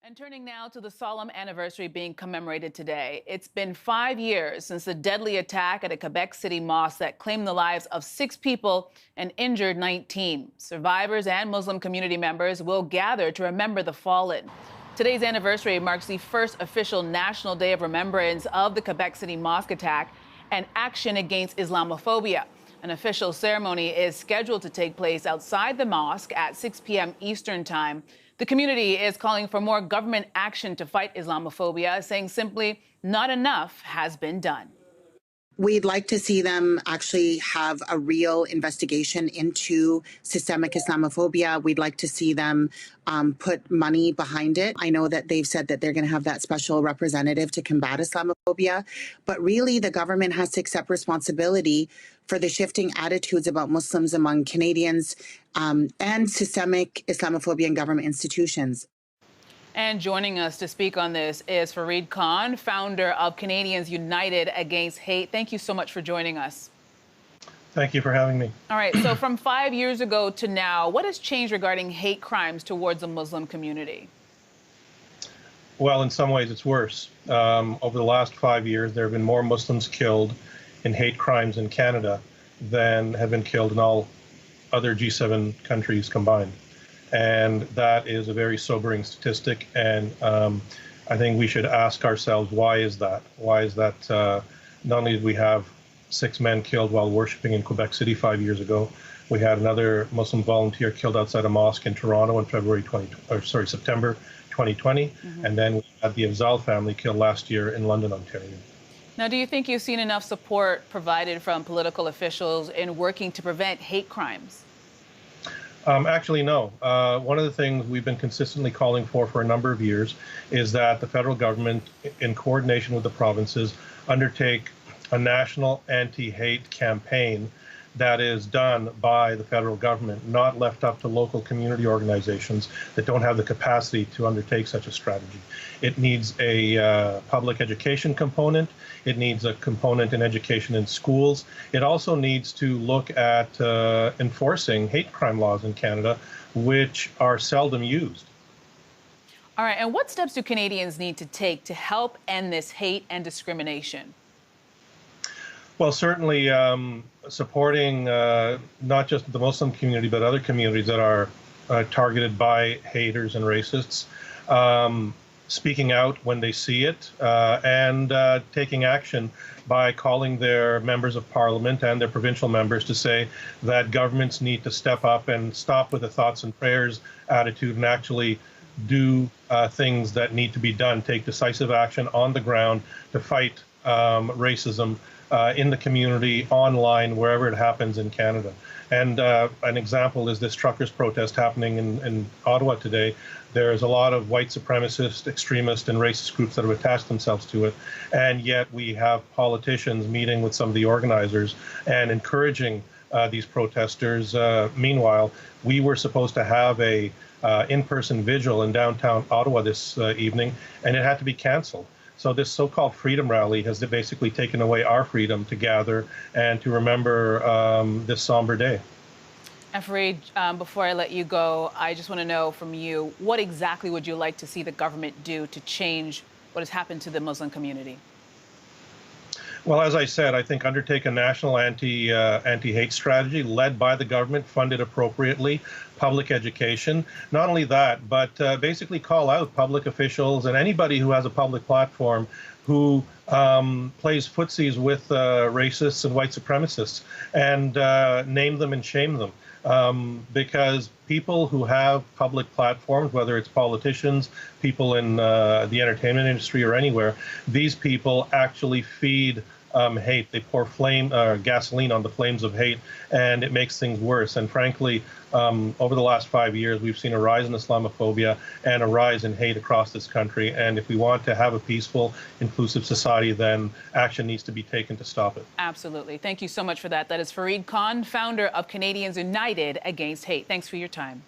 And turning now to the solemn anniversary being commemorated today. It's been 5 years since the deadly attack at a Quebec City mosque that claimed the lives of 6 people and injured 19. Survivors and Muslim community members will gather to remember the fallen. Today's anniversary marks the first official National Day of Remembrance of the Quebec City mosque attack and action against Islamophobia. An official ceremony is scheduled to take place outside the mosque at 6 p.m. Eastern Time. The community is calling for more government action to fight Islamophobia, saying simply not enough has been done. We'd like to see them actually have a real investigation into systemic Islamophobia. We'd like to see them put money behind it. I know that they've said that they're going to have that special representative to combat Islamophobia, but really the government has to accept responsibility for the shifting attitudes about Muslims among Canadians and systemic Islamophobia in government institutions. And joining us to speak on this is Fareed Khan, founder of Canadians United Against Hate. Thank you so much for joining us. Thank you for having me. All right, so from 5 years ago to now, what has changed regarding hate crimes towards the Muslim community? Well, in some ways, it's worse. Over the last 5 years, there have been more Muslims killed in hate crimes in Canada than have been killed in all other G7 countries combined. And that is a very sobering statistic. And I think we should ask ourselves, why is that? Why is that not only did we have 6 men killed while worshiping in Quebec City 5 years ago, we had another Muslim volunteer killed outside a mosque in Toronto in September 2020. And then we had the Afzal family killed last year in London, Ontario. Now, do you think you've seen enough support provided from political officials in working to prevent hate crimes? Actually, no. One of the things we've been consistently calling for a number of years is that the federal government, in coordination with the provinces, undertake a national anti-hate campaign that is done by the federal government, not left up to local community organizations that don't have the capacity to undertake such a strategy. It needs a public education component. It needs a component in education in schools. It also needs to look at enforcing hate crime laws in Canada, which are seldom used. All right, and what steps do Canadians need to take to help end this hate and discrimination? Well, certainly supporting not just the Muslim community, but other communities that are targeted by haters and racists, speaking out when they see it, and taking action by calling their members of parliament and their provincial members to say that governments need to step up and stop with the thoughts and prayers attitude and actually do things that need to be done, take decisive action on the ground to fight racism in the community, online, wherever it happens in Canada. And an example is this truckers' protest happening in Ottawa today. There's a lot of white supremacist, extremist, and racist groups that have attached themselves to it. And yet we have politicians meeting with some of the organizers and encouraging these protesters. Meanwhile, we were supposed to have a in-person vigil in downtown Ottawa this evening, and it had to be canceled. So this so-called freedom rally has basically taken away our freedom to gather and to remember this somber day. And Fareed, before I let you go, I just want to know from you, what exactly would you like to see the government do to change what has happened to the Muslim community? Well, as I said, I think undertake a national anti-hate strategy led by the government, funded appropriately, public education. Not only that, but basically call out public officials and anybody who has a public platform who plays footsies with racists and white supremacists, and name them and shame them. Because people who have public platforms, whether it's politicians, people in the entertainment industry or anywhere, these people actually feed hate. They pour gasoline on the flames of hate, and it makes things worse. And frankly, over the last 5 years, we've seen a rise in Islamophobia and a rise in hate across this country. And if we want to have a peaceful, inclusive society, then action needs to be taken to stop it. Absolutely. Thank you so much for that. That is Fareed Khan, founder of Canadians United Against Hate. Thanks for your time.